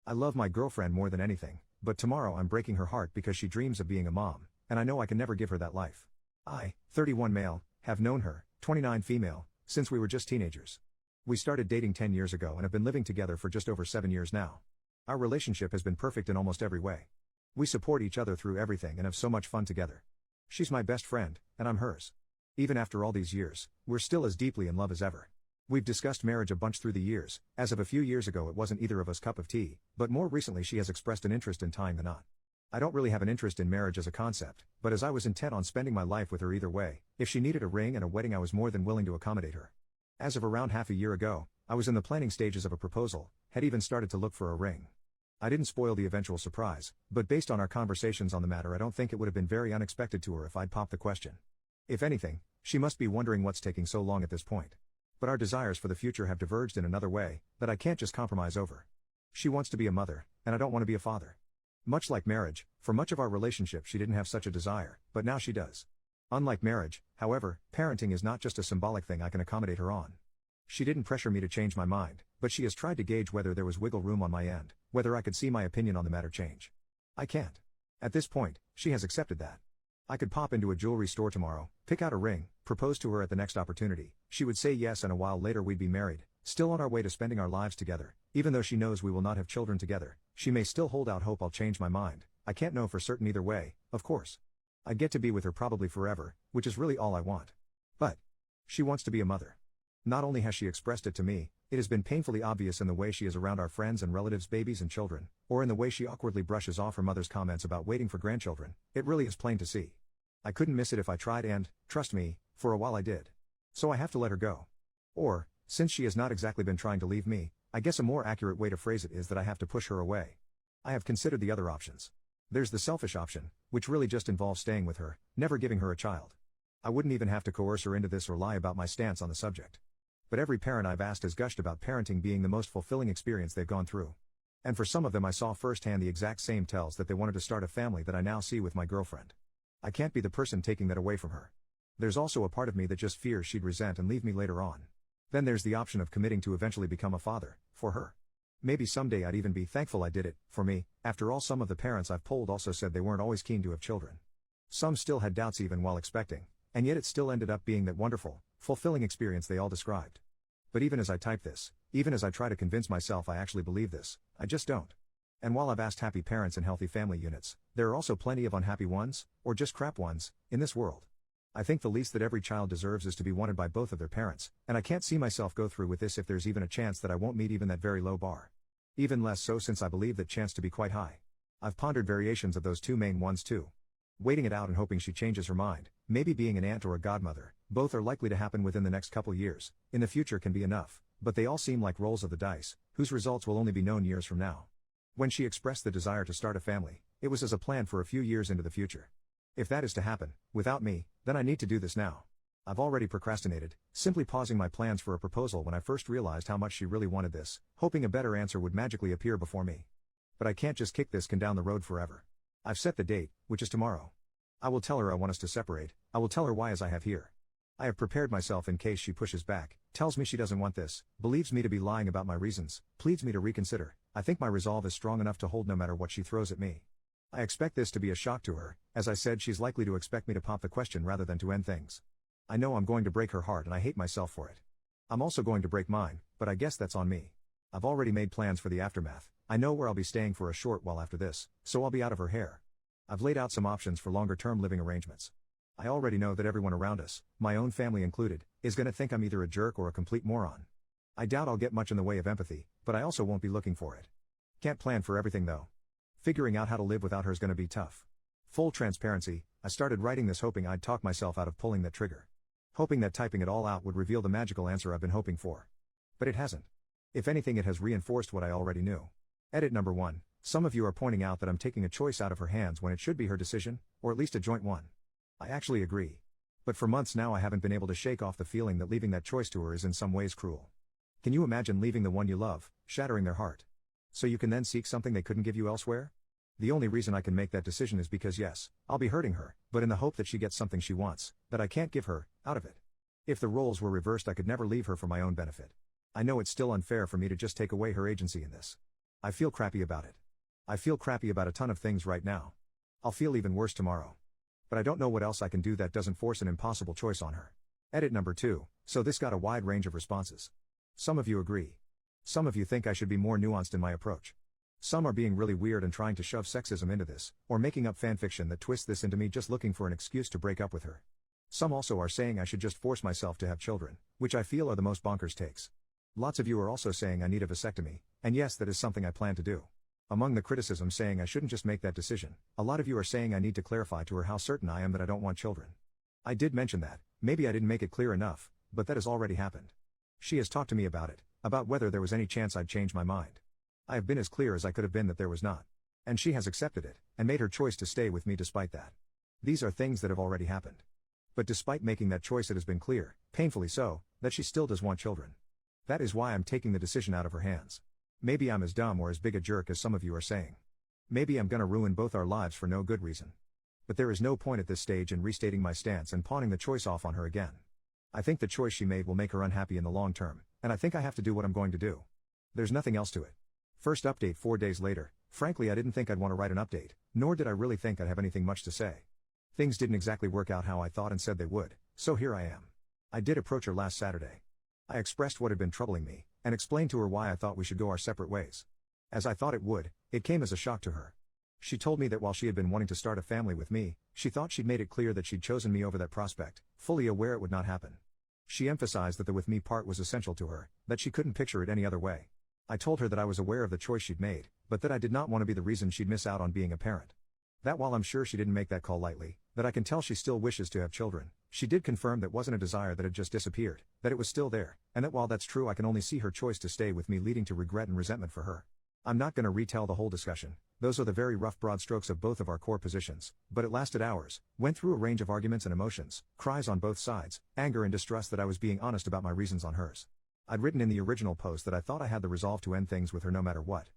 I love my girlfriend more than anything, but tomorrow I'm breaking her heart because she dreams of being a mom, and I know I can never give her that life. I, 31 male, have known her, 29 female, since we were just teenagers. We started dating 10 years ago and have been living together for just over 7 years now. Our relationship has been perfect in almost every way. We support each other through everything and have so much fun together. She's my best friend, and I'm hers. Even after all these years, we're still as deeply in love as ever. We've discussed marriage a bunch through the years. As of a few years ago it wasn't either of us cup of tea, but more recently she has expressed an interest in tying the knot. I don't really have an interest in marriage as a concept, but as I was intent on spending my life with her either way, if she needed a ring and a wedding I was more than willing to accommodate her. As of around half a year ago, I was in the planning stages of a proposal, had even started to look for a ring. I didn't spoil the eventual surprise, but based on our conversations on the matter I don't think it would have been very unexpected to her if I'd popped the question. If anything, she must be wondering what's taking so long at this point. But our desires for the future have diverged in another way, that I can't just compromise over. She wants to be a mother, and I don't want to be a father. Much like marriage, for much of our relationship she didn't have such a desire, but now she does. Unlike marriage, however, parenting is not just a symbolic thing I can accommodate her on. She didn't pressure me to change my mind, but she has tried to gauge whether there was wiggle room on my end, whether I could see my opinion on the matter change. I can't. At this point, she has accepted that. I could pop into a jewelry store tomorrow, pick out a ring, propose to her at the next opportunity, she would say yes and a while later we'd be married, still on our way to spending our lives together. Even though she knows we will not have children together, she may still hold out hope I'll change my mind. I can't know for certain either way, of course. I'd get to be with her probably forever, which is really all I want. But she wants to be a mother. Not only has she expressed it to me, it has been painfully obvious in the way she is around our friends and relatives' babies and children, or in the way she awkwardly brushes off her mother's comments about waiting for grandchildren. It really is plain to see. I couldn't miss it if I tried and, trust me, for a while I did. So I have to let her go. Or, since she has not exactly been trying to leave me, I guess a more accurate way to phrase it is that I have to push her away. I have considered the other options. There's the selfish option, which really just involves staying with her, never giving her a child. I wouldn't even have to coerce her into this or lie about my stance on the subject. But every parent I've asked has gushed about parenting being the most fulfilling experience they've gone through. And for some of them I saw firsthand the exact same tells that they wanted to start a family that I now see with my girlfriend. I can't be the person taking that away from her. There's also a part of me that just fears she'd resent and leave me later on. Then there's the option of committing to eventually become a father, for her. Maybe someday I'd even be thankful I did it, for me. After all, some of the parents I've polled also said they weren't always keen to have children. Some still had doubts even while expecting, and yet it still ended up being that wonderful, fulfilling experience they all described. But even as I type this, even as I try to convince myself I actually believe this, I just don't. And while I've asked happy parents and healthy family units, there are also plenty of unhappy ones, or just crap ones, in this world. I think the least that every child deserves is to be wanted by both of their parents, and I can't see myself go through with this if there's even a chance that I won't meet even that very low bar. Even less so since I believe that chance to be quite high. I've pondered variations of those two main ones too. Waiting it out and hoping she changes her mind, maybe being an aunt or a godmother, both are likely to happen within the next couple years, in the future can be enough, but they all seem like rolls of the dice, whose results will only be known years from now. When she expressed the desire to start a family, it was as a plan for a few years into the future. If that is to happen, without me, then I need to do this now. I've already procrastinated, simply pausing my plans for a proposal when I first realized how much she really wanted this, hoping a better answer would magically appear before me. But I can't just kick this can down the road forever. I've set the date, which is tomorrow. I will tell her I want us to separate, I will tell her why as I have here. I have prepared myself in case she pushes back, tells me she doesn't want this, believes me to be lying about my reasons, pleads me to reconsider. I think my resolve is strong enough to hold no matter what she throws at me. I expect this to be a shock to her. As I said, she's likely to expect me to pop the question rather than to end things. I know I'm going to break her heart and I hate myself for it. I'm also going to break mine, but I guess that's on me. I've already made plans for the aftermath. I know where I'll be staying for a short while after this, so I'll be out of her hair. I've laid out some options for longer-term living arrangements. I already know that everyone around us, my own family included, is going to think I'm either a jerk or a complete moron. I doubt I'll get much in the way of empathy, but I also won't be looking for it. Can't plan for everything though. Figuring out how to live without her is going to be tough. Full transparency, I started writing this hoping I'd talk myself out of pulling that trigger. Hoping that typing it all out would reveal the magical answer I've been hoping for. But it hasn't. If anything, it has reinforced what I already knew. Edit number 1. Some of you are pointing out that I'm taking a choice out of her hands when it should be her decision, or at least a joint one. I actually agree. But for months now I haven't been able to shake off the feeling that leaving that choice to her is in some ways cruel. Can you imagine leaving the one you love, shattering their heart? So you can then seek something they couldn't give you elsewhere? The only reason I can make that decision is because yes, I'll be hurting her, but in the hope that she gets something she wants, that I can't give her, out of it. If the roles were reversed I could never leave her for my own benefit. I know it's still unfair for me to just take away her agency in this. I feel crappy about it. I feel crappy about a ton of things right now. I'll feel even worse tomorrow. But I don't know what else I can do that doesn't force an impossible choice on her. Edit number 2, so this got a wide range of responses. Some of you agree. Some of you think I should be more nuanced in my approach. Some are being really weird and trying to shove sexism into this, or making up fanfiction that twists this into me just looking for an excuse to break up with her. Some also are saying I should just force myself to have children, which I feel are the most bonkers takes. Lots of you are also saying I need a vasectomy, and yes, that is something I plan to do. Among the criticism saying I shouldn't just make that decision, a lot of you are saying I need to clarify to her how certain I am that I don't want children. I did mention that, maybe I didn't make it clear enough, but that has already happened. She has talked to me about whether there was any chance I'd change my mind. I have been as clear as I could have been that there was not. And she has accepted it, and made her choice to stay with me despite that. These are things that have already happened. But despite making that choice, it has been clear, painfully so, that she still does want children. That is why I'm taking the decision out of her hands. Maybe I'm as dumb or as big a jerk as some of you are saying. Maybe I'm gonna ruin both our lives for no good reason. But there is no point at this stage in restating my stance and pawning the choice off on her again. I think the choice she made will make her unhappy in the long term, and I think I have to do what I'm going to do. There's nothing else to it. First update 4 days later. Frankly, I didn't think I'd want to write an update, nor did I really think I'd have anything much to say. Things didn't exactly work out how I thought and said they would, so here I am. I did approach her last Saturday. I expressed what had been troubling me, and explained to her why I thought we should go our separate ways. As I thought it would, it came as a shock to her. She told me that while she had been wanting to start a family with me, she thought she'd made it clear that she'd chosen me over that prospect, fully aware it would not happen. She emphasized that the with me part was essential to her, that she couldn't picture it any other way. I told her that I was aware of the choice she'd made, but that I did not want to be the reason she'd miss out on being a parent. That while I'm sure she didn't make that call lightly, that I can tell she still wishes to have children, she did confirm that wasn't a desire that had just disappeared, that it was still there, and that while that's true I can only see her choice to stay with me leading to regret and resentment for her. I'm not gonna retell the whole discussion, those are the very rough broad strokes of both of our core positions, but it lasted hours, went through a range of arguments and emotions, cries on both sides, anger and distrust that I was being honest about my reasons on hers. I'd written in the original post that I thought I had the resolve to end things with her no matter what.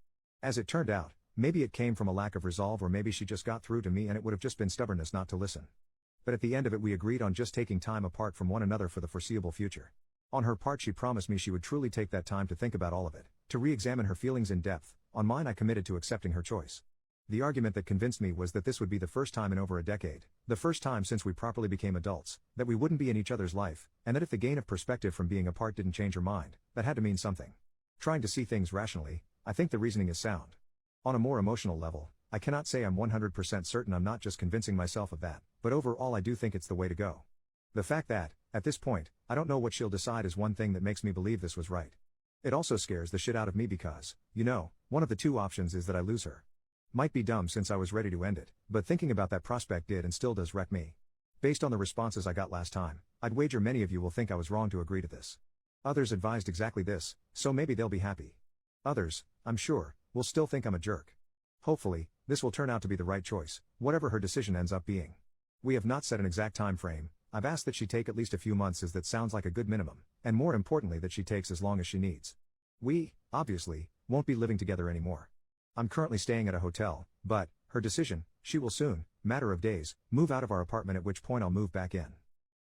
As it turned out, maybe it came from a lack of resolve or maybe she just got through to me and it would have just been stubbornness not to listen. But at the end of it we agreed on just taking time apart from one another for the foreseeable future. On her part she promised me she would truly take that time to think about all of it, to re-examine her feelings in depth. On mine I committed to accepting her choice. The argument that convinced me was that this would be the first time in over a decade, the first time since we properly became adults, that we wouldn't be in each other's life, and that if the gain of perspective from being apart didn't change her mind, that had to mean something. Trying to see things rationally, I think the reasoning is sound. On a more emotional level, I cannot say I'm 100% certain I'm not just convincing myself of that, but overall I do think it's the way to go. The fact that, at this point, I don't know what she'll decide is one thing that makes me believe this was right. It also scares the shit out of me because, one of the two options is that I lose her. Might be dumb since I was ready to end it, but thinking about that prospect did and still does wreck me. Based on the responses I got last time, I'd wager many of you will think I was wrong to agree to this. Others advised exactly this, so maybe they'll be happy. Others, I'm sure, will still think I'm a jerk. Hopefully, this will turn out to be the right choice, whatever her decision ends up being. We have not set an exact time frame. I've asked that she take at least a few months as that sounds like a good minimum, and more importantly that she takes as long as she needs. We, obviously, won't be living together anymore. I'm currently staying at a hotel, but, her decision, she will soon, matter of days, move out of our apartment at which point I'll move back in.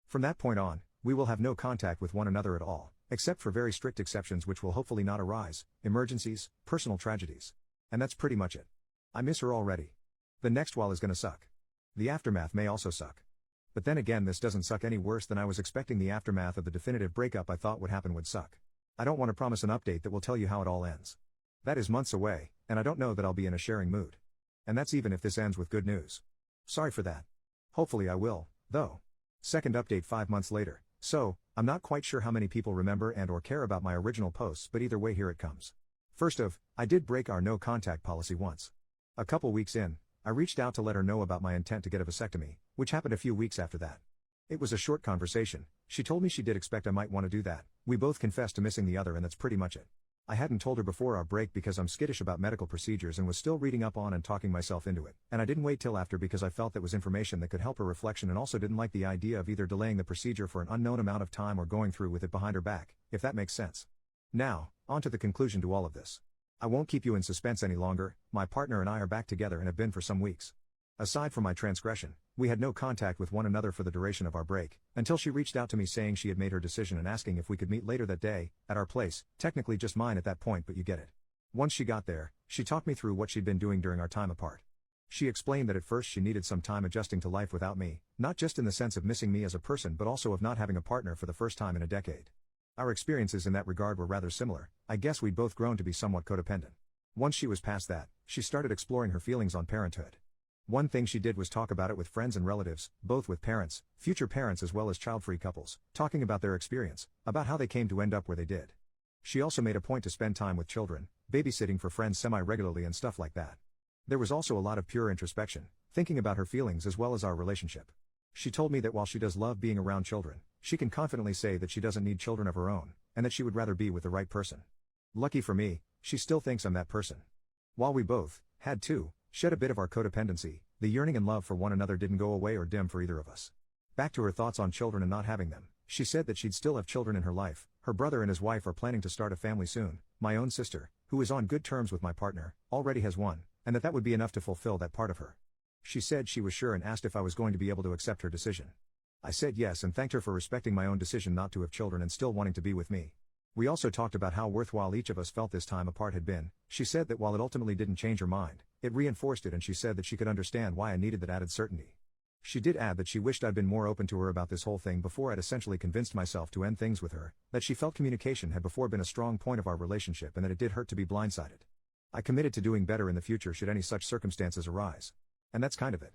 From that point on, we will have no contact with one another at all, except for very strict exceptions which will hopefully not arise, emergencies, personal tragedies. And that's pretty much it. I miss her already. The next while is gonna suck. The aftermath may also suck. But then again this doesn't suck any worse than I was expecting the aftermath of the definitive breakup I thought would happen would suck. I don't want to promise an update that will tell you how it all ends. That is months away, and I don't know that I'll be in a sharing mood. And that's even if this ends with good news. Sorry for that. Hopefully I will, though. Second update 5 months later. So, I'm not quite sure how many people remember and or care about my original posts, but either way here it comes. First of, I did break our no contact policy once. A couple weeks in, I reached out to let her know about my intent to get a vasectomy, which happened a few weeks after that. It was a short conversation. She told me she did expect I might want to do that. We both confessed to missing the other and that's pretty much it. I hadn't told her before our break because I'm skittish about medical procedures and was still reading up on and talking myself into it, and I didn't wait till after because I felt that was information that could help her reflection and also didn't like the idea of either delaying the procedure for an unknown amount of time or going through with it behind her back, if that makes sense. Now, on to the conclusion to all of this. I won't keep you in suspense any longer. My partner and I are back together and have been for some weeks. Aside from my transgression, we had no contact with one another for the duration of our break, until she reached out to me saying she had made her decision and asking if we could meet later that day, at our place, technically just mine at that point but you get it. Once she got there, she talked me through what she'd been doing during our time apart. She explained that at first she needed some time adjusting to life without me, not just in the sense of missing me as a person but also of not having a partner for the first time in a decade. Our experiences in that regard were rather similar. I guess we'd both grown to be somewhat codependent. Once she was past that, she started exploring her feelings on parenthood. One thing she did was talk about it with friends and relatives, both with parents, future parents as well as child-free couples, talking about their experience, about how they came to end up where they did. She also made a point to spend time with children, babysitting for friends semi-regularly and stuff like that. There was also a lot of pure introspection, thinking about her feelings as well as our relationship. She told me that while she does love being around children, she can confidently say that she doesn't need children of her own, and that she would rather be with the right person. Lucky for me, she still thinks I'm that person. While we both had to shed a bit of our codependency, the yearning and love for one another didn't go away or dim for either of us. Back to her thoughts on children and not having them, she said that she'd still have children in her life. Her brother and his wife are planning to start a family soon. My own sister, who is on good terms with my partner, already has one, and that would be enough to fulfill that part of her. She said she was sure and asked if I was going to be able to accept her decision. I said yes and thanked her for respecting my own decision not to have children and still wanting to be with me. We also talked about how worthwhile each of us felt this time apart had been. She said that while it ultimately didn't change her mind, it reinforced it, and she said that she could understand why I needed that added certainty. She did add that she wished I'd been more open to her about this whole thing before I'd essentially convinced myself to end things with her, that she felt communication had before been a strong point of our relationship and that it did hurt to be blindsided. I committed to doing better in the future should any such circumstances arise. And that's kind of it.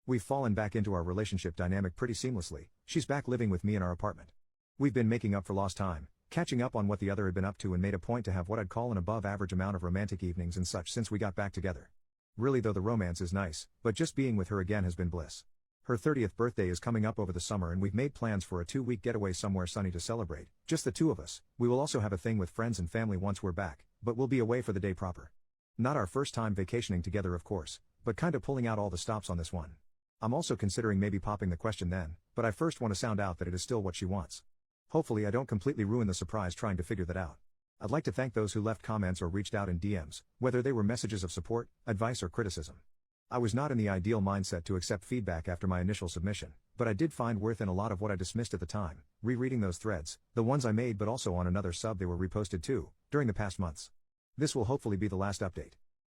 We've fallen back into our relationship dynamic pretty seamlessly. She's back living with me in our apartment. We've been making up for lost time, catching up on what the other had been up to, and made a point to have what I'd call an above average amount of romantic evenings and such since we got back together. Really though, the romance is nice, but just being with her again has been bliss. Her 30th birthday is coming up over the summer and we've made plans for a 2-week getaway somewhere sunny to celebrate, just the two of us. We will also have a thing with friends and family once we're back, but we'll be away for the day proper. Not our first time vacationing together of course, but kinda pulling out all the stops on this one. I'm also considering maybe popping the question then, but I first want to sound out that it is still what she wants. Hopefully I don't completely ruin the surprise trying to figure that out. I'd like to thank those who left comments or reached out in DMs, whether they were messages of support, advice or criticism. I was not in the ideal mindset to accept feedback after my initial submission, but I did find worth in a lot of what I dismissed at the time, rereading those threads, the ones I made but also on another sub they were reposted too, during the past months. This will hopefully be the last update.